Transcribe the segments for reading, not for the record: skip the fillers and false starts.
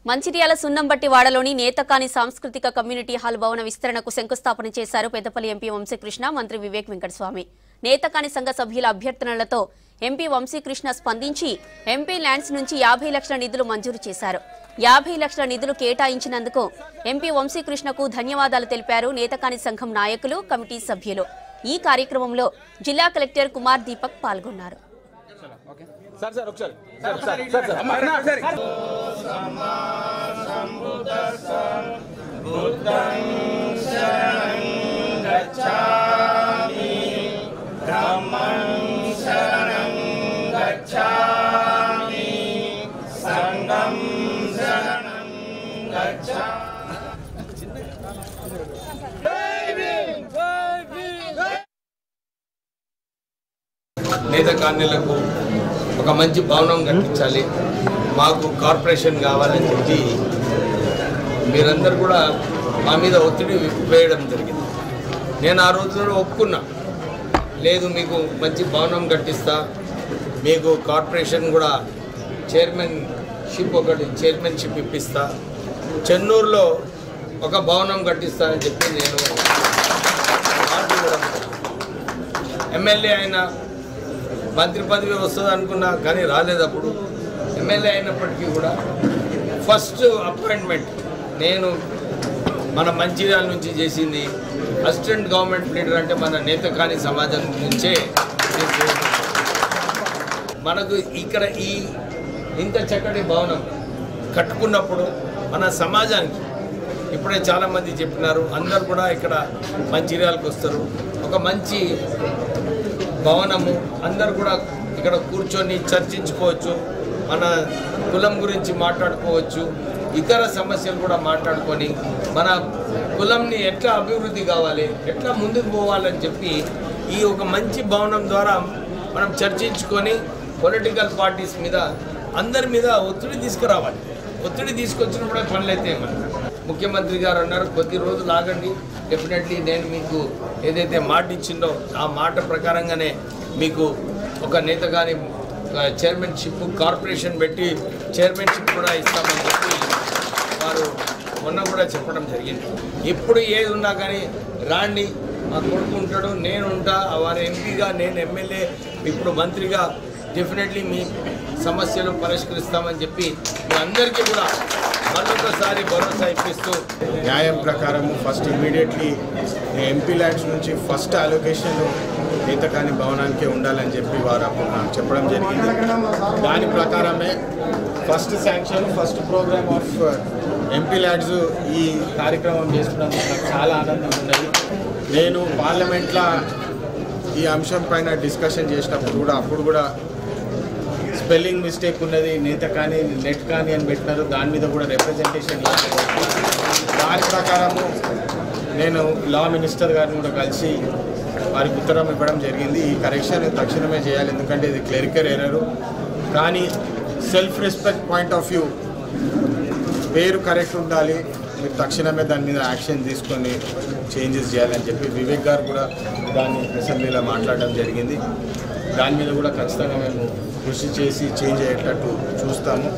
మంచిర్యాల సున్నంబట్టి వాడలోని నేతకాని సాంస్కృతిక community hall భవన విస్తరణకు శంకుస్థాపన చేశారు పెద్దపల్లి ఎంపీ వంశీకృష్ణ, మంత్రి వివేక్ వెంకటస్వామి. నేతకాని సంఘ సభ్యుల అభ్యర్థనలతో ఎంపీ వంశీకృష్ణ స్పందించి ఎంపీ ల్యాండ్స్ నుంచి 50 లక్షల నిధులు మంజూరు చేశారు. 50 లక్షల నిధులు కేటాయించినందుకు ఎంపీ వంశీకృష్ణకు ధన్యవాదాలు తెలిపారు నేతకాని సంఘం నాయకులు, కమిటీ సభ్యులు. ఈ కార్యక్రమంలో జిల్లా కలెక్టర్ కుమార్ దీపక్ పాల్గొన్నారు. నేత కాలనీలకు ఒక మంచి భవనం కట్టించాలి, మాకు కార్పొరేషన్ కావాలని చెప్పి మీరందరూ కూడా మా మీద ఒత్తిడి వేయడం జరిగింది. నేను ఆ రోజుల్లో ఒప్పుకున్నా, లేదు మీకు మంచి భవనం కట్టిస్తా, మీకు కార్పొరేషన్ కూడా చైర్మన్షిప్ ఇప్పిస్తా, చెన్నూరులో ఒక భవనం కట్టిస్తా అని చెప్పి నేను ఎమ్మెల్యే అయినా మంత్రి పదవి వస్తుంది అనుకున్నా, కానీ రాలేదు. అప్పుడు ఎమ్మెల్యే అయినప్పటికీ కూడా ఫస్ట్ అపాయింట్మెంట్ నేను మన మంచిర్యాల నుంచి చేసింది. అసిస్టెంట్ గవర్నమెంట్ లీడర్ అంటే మన నేతకాని సమాజం నుంచే మనకు ఇక్కడ ఇంత చక్కటి భవనం కట్టుకున్నప్పుడు మన సమాజానికి, ఇప్పుడే చాలామంది చెప్పినారు, అందరు కూడా ఇక్కడ మంచిర్యాలకు వస్తారు. ఒక మంచి భవనము, అందరు కూడా ఇక్కడ కూర్చొని చర్చించుకోవచ్చు, మన కులం గురించి మాట్లాడుకోవచ్చు, ఇతర సమస్యలు కూడా మాట్లాడుకొని మన కులంని ఎట్లా అభివృద్ధి కావాలి, ఎట్లా ముందుకు పోవాలని చెప్పి ఈ ఒక మంచి భవనం ద్వారా మనం చర్చించుకొని పొలిటికల్ పార్టీస్ మీద అందరి మీద ఒత్తిడి తీసుకురావాలి. ఒత్తిడి తీసుకొచ్చినప్పుడే పనులైతే ముఖ్యమంత్రి గారు అన్నారు, కొద్ది రోజులు ఆగండి, డెఫినెట్లీ నేను మీకు ఏదైతే మాట ఇచ్చిందో ఆ మాట ప్రకారంగానే మీకు ఒక నేతగాని చైర్మన్షిప్, కార్పొరేషన్ పెట్టి చైర్మన్షిప్ కూడా ఇస్తామని చెప్పి వారు మొన్న కూడా చెప్పడం జరిగింది. ఇప్పుడు ఏది ఉన్నా కానీ రాండి, మా కొడుకు ఉంటాడు, నేను ఉంటా, వారి ఎంపీగా, నేను ఎమ్మెల్యే, ఇప్పుడు మంత్రిగా డెఫినెట్లీ మీ సమస్యలు పరిష్కరిస్తామని చెప్పి మీ అందరికీ కూడా మరొకసారి భరోసా ఇప్పిస్తూ న్యాయం ప్రకారము ఫస్ట్ ఇమీడియట్లీ ఎంపీ ల్యాండ్స్ నుంచి ఫస్ట్ అలొకేషన్ నేతకాని భవనానికే ఉండాలని చెప్పి వారు అప్పుడు నాకు చెప్పడం జరిగింది. దాని ప్రకారమే first sanction, first program of MP lands ఈ కార్యక్రమం చేసుకున్నందుకు నాకు చాలా ఆనందంగా ఉన్నది. నేను పార్లమెంట్లో ఈ అంశం పైన డిస్కషన్ చేసినప్పుడు అప్పుడు కూడా స్పెల్లింగ్ మిస్టేక్ ఉన్నది, నేత కానీ నెట్ కానీ అని పెట్టినారు, దాని మీద కూడా రిప్రజెంటేషన్ ఇవ్వాలి. దాని ప్రకారము నేను లా మినిస్టర్ గారిని కూడా కలిసి వారికి ఉత్తరం ఇవ్వడం జరిగింది. ఈ కరెక్షన్ తక్షణమే చేయాలి, ఎందుకంటే ఇది క్లరికల్ ఎర్రరు. కానీ self respect point of view పేరు కరెక్ట్ ఉండాలి, మీరు తక్షణమే దాని మీద యాక్షన్ తీసుకొని చేంజెస్ చేయాలని చెప్పి వివేక్ గారు కూడా దాన్ని అసెంబ్లీలో మాట్లాడడం జరిగింది. దాని మీద కూడా ఖచ్చితంగా మేము కృషి చేసి చేంజ్ అయ్యేటట్టు చూస్తాము.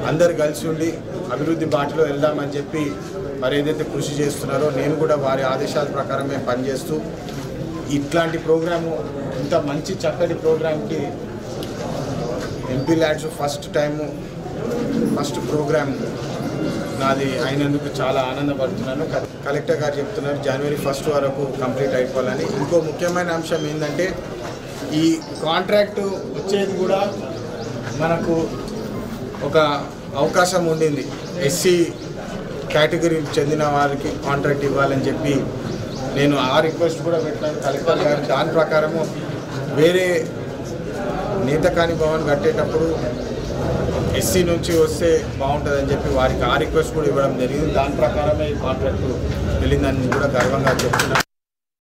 అందరు కలిసి ఉండి అభివృద్ధి బాటలో వెళ్దామని చెప్పి మరి ఏదైతే కృషి చేస్తున్నారో నేను కూడా వారి ఆదేశాల ప్రకారమే పనిచేస్తూ ఇట్లాంటి ప్రోగ్రాము, ఇంత మంచి చక్కటి ప్రోగ్రామ్కి ఎంపీ ల్యాండ్స్ ఫస్ట్ ప్రోగ్రామ్ నాది అయినందుకు చాలా ఆనందపడుతున్నాను. కలెక్టర్ గారు చెప్తున్నారు జనవరి 1 వరకు కంప్లీట్ అయిపోవాలని. ఇంకో ముఖ్యమైన అంశం ఏంటంటే ఈ కాంట్రాక్టు వచ్చేది కూడా మనకు ఒక అవకాశం ఉండింది, ఎస్సీ కేటగిరీకి చెందిన వారికి కాంట్రాక్ట్ ఇవ్వాలని చెప్పి నేను ఆ రిక్వెస్ట్ కూడా పెట్టాను కలెక్టర్ గారు. దాని ప్రకారము వేరే నేతకాని భవన్ కట్టేటప్పుడు ఎస్సీ నుంచి వస్తే బాగుంటుందని చెప్పి వారికి ఆ రిక్వెస్ట్ కూడా ఇవ్వడం జరిగింది. దాని ప్రకారమే ఈ కాంట్రాక్టు వెళ్ళిందని కూడా గర్వంగా చెప్తున్నాను.